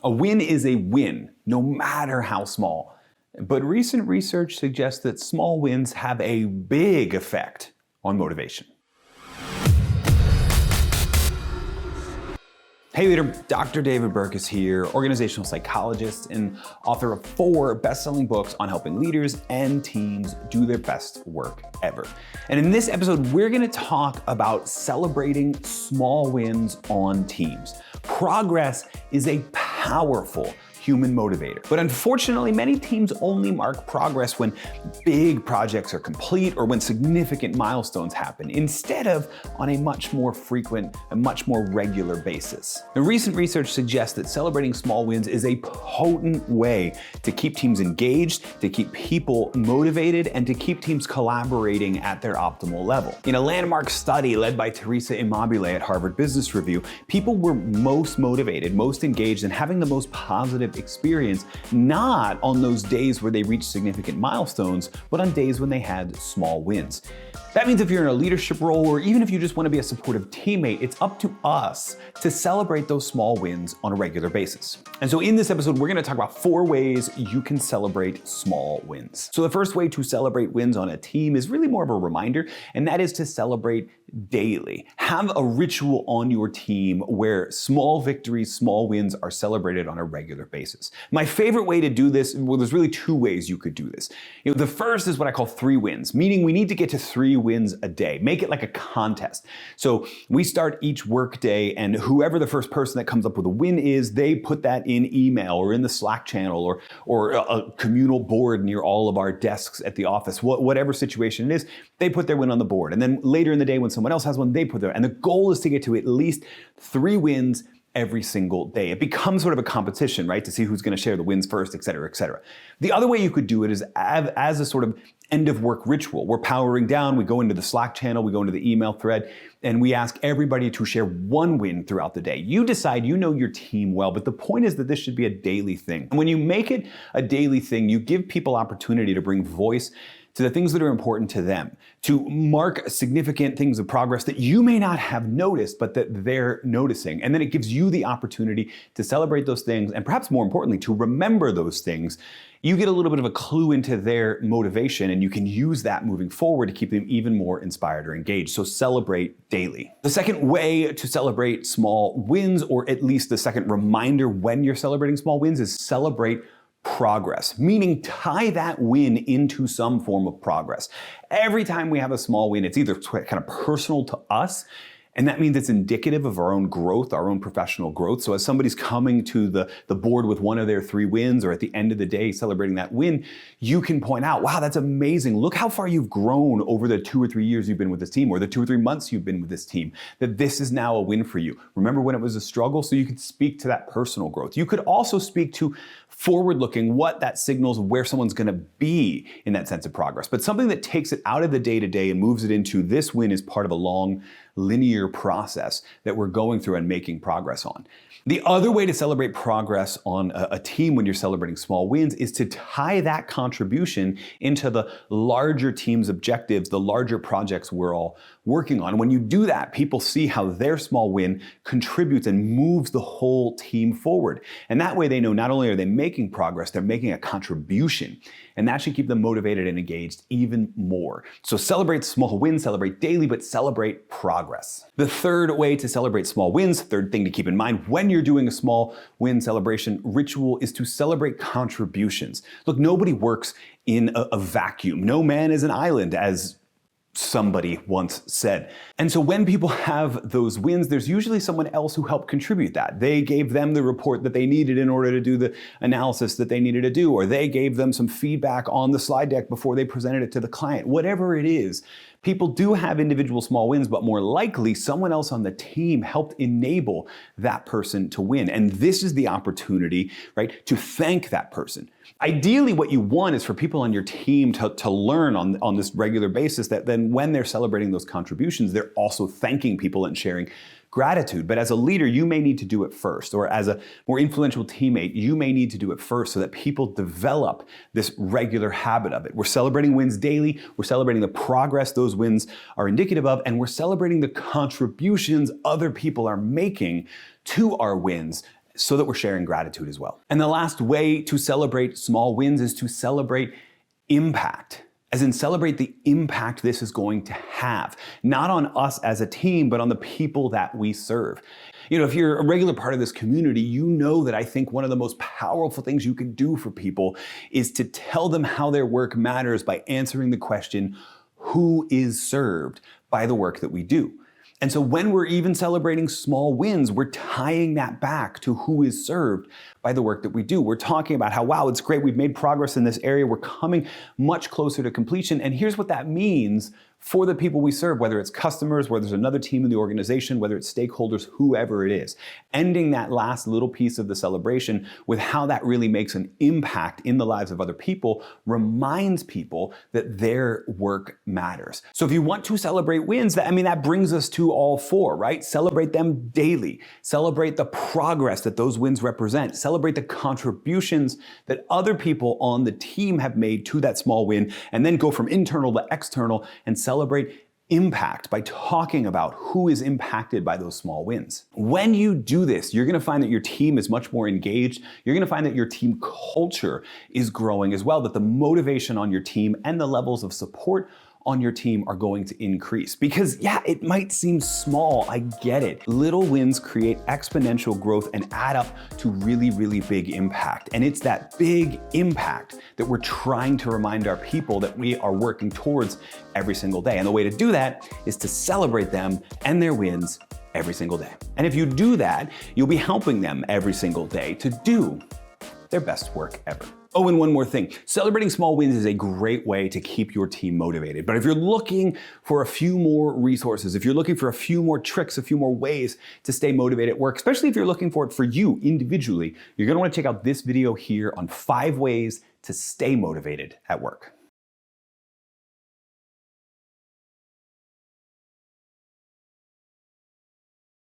A win is a win, no matter how small. But recent research suggests that small wins have a big effect on motivation. Hey leader, Dr. David Burke is here, organizational psychologist and author of 4 best-selling books on helping leaders and teams do their best work ever. And in this episode, we're gonna talk about celebrating small wins on teams. Progress is a powerful human motivator. But unfortunately, many teams only mark progress when big projects are complete or when significant milestones happen, instead of on a much more frequent and much more regular basis. The recent research suggests that celebrating small wins is a potent way to keep teams engaged, to keep people motivated, and to keep teams collaborating at their optimal level. In a landmark study led by Teresa Amabile at Harvard Business Review, people were most motivated, most engaged, and having the most positive experience, not on those days where they reached significant milestones, but on days when they had small wins. That means if you're in a leadership role, or even if you just want to be a supportive teammate, it's up to us to celebrate those small wins on a regular basis. And so in this episode, we're going to talk about 4 ways you can celebrate small wins. So the first way to celebrate wins on a team is really more of a reminder, and that is to celebrate daily. Have a ritual on your team where small victories, small wins are celebrated on a regular basis. My favorite way to do this, well, there's really 2 ways you could do this. The first is what I call 3 wins, meaning we need to get to 3 wins a day. Make it like a contest. So we start each work day, and whoever the first person that comes up with a win is, they put that in email or in the Slack channel or a communal board near all of our desks at the office. Whatever situation it is, they put their win on the board. And then later in the day when someone else has one, they put their, and the goal is to get to at least 3 wins every single day. It becomes sort of a competition, right? To see who's going to share the wins first, et cetera, et cetera. The other way you could do it is as a sort of end of work ritual. We're powering down, we go into the Slack channel, we go into the email thread, and we ask everybody to share 1 win throughout the day. You decide, you know your team well, but the point is that this should be a daily thing. And when you make it a daily thing, you give people opportunity to bring voice to the things that are important to them, to mark significant things of progress that you may not have noticed, but that they're noticing. And then it gives you the opportunity to celebrate those things, and perhaps more importantly, to remember those things. You get a little bit of a clue into their motivation, and you can use that moving forward to keep them even more inspired or engaged. So celebrate daily. The second way to celebrate small wins, or at least the second reminder when you're celebrating small wins, is celebrate progress, meaning tie that win into some form of progress. Every time we have a small win, it's either kind of personal to us, and that means it's indicative of our own growth, our own professional growth. So as somebody's coming to the board with one of their 3 wins, or at the end of the day celebrating that win, you can point out, wow, that's amazing. Look how far you've grown over the 2 or 3 years you've been with this team, or the 2 or 3 months you've been with this team, that this is now a win for you. Remember when it was a struggle? So you could speak to that personal growth. You could also speak to forward-looking, what that signals where someone's gonna be in that sense of progress. But something that takes it out of the day-to-day and moves it into this win is part of a long, linear process that we're going through and making progress on. The other way to celebrate progress on a team when you're celebrating small wins is to tie that contribution into the larger team's objectives, the larger projects we're all working on. When you do that, people see how their small win contributes and moves the whole team forward. And that way they know not only are they making progress, they're making a contribution. And that should keep them motivated and engaged even more. So celebrate small wins, celebrate daily, but celebrate progress. The third way to celebrate small wins, third thing to keep in mind when you're doing a small win celebration ritual, is to celebrate contributions. Look, nobody works in a vacuum. No man is an island, as somebody once said. And so when people have those wins, there's usually someone else who helped contribute that. They gave them the report that they needed in order to do the analysis that they needed to do, or they gave them some feedback on the slide deck before they presented it to the client. Whatever it is, people do have individual small wins, but more likely someone else on the team helped enable that person to win. And this is the opportunity, right, to thank that person. Ideally, what you want is for people on your team to learn on this regular basis that then when they're celebrating those contributions, they're also thanking people and sharing gratitude. But as a leader, you may need to do it first, or as a more influential teammate, you may need to do it first so that people develop this regular habit of it. We're celebrating wins daily, we're celebrating the progress those wins are indicative of, and we're celebrating the contributions other people are making to our wins so that we're sharing gratitude as well. And the last way to celebrate small wins is to celebrate impact. As in, celebrate the impact this is going to have, not on us as a team, but on the people that we serve. You know, if you're a regular part of this community, you know that I think one of the most powerful things you can do for people is to tell them how their work matters by answering the question, who is served by the work that we do? And so when we're even celebrating small wins, we're tying that back to who is served by the work that we do. We're talking about how, wow, it's great, we've made progress in this area, we're coming much closer to completion, and here's what that means for the people we serve, whether it's customers, whether there's another team in the organization, whether it's stakeholders, whoever it is. Ending that last little piece of the celebration with how that really makes an impact in the lives of other people reminds people that their work matters. So if you want to celebrate wins, that brings us to all four, right? Celebrate them daily. Celebrate the progress that those wins represent. Celebrate the contributions that other people on the team have made to that small win, and then go from internal to external and celebrate impact by talking about who is impacted by those small wins. When you do this, you're gonna find that your team is much more engaged. You're gonna find that your team culture is growing as well, that the motivation on your team and the levels of support on your team are going to increase. Because yeah, it might seem small, I get it. Little wins create exponential growth and add up to really, really big impact. And it's that big impact that we're trying to remind our people that we are working towards every single day. And the way to do that is to celebrate them and their wins every single day. And if you do that, you'll be helping them every single day to do their best work ever. Oh, and one more thing. Celebrating small wins is a great way to keep your team motivated. But if you're looking for a few more resources, if you're looking for a few more tricks, a few more ways to stay motivated at work, especially if you're looking for it for you individually, you're gonna wanna check out this video here on 5 ways to stay motivated at work.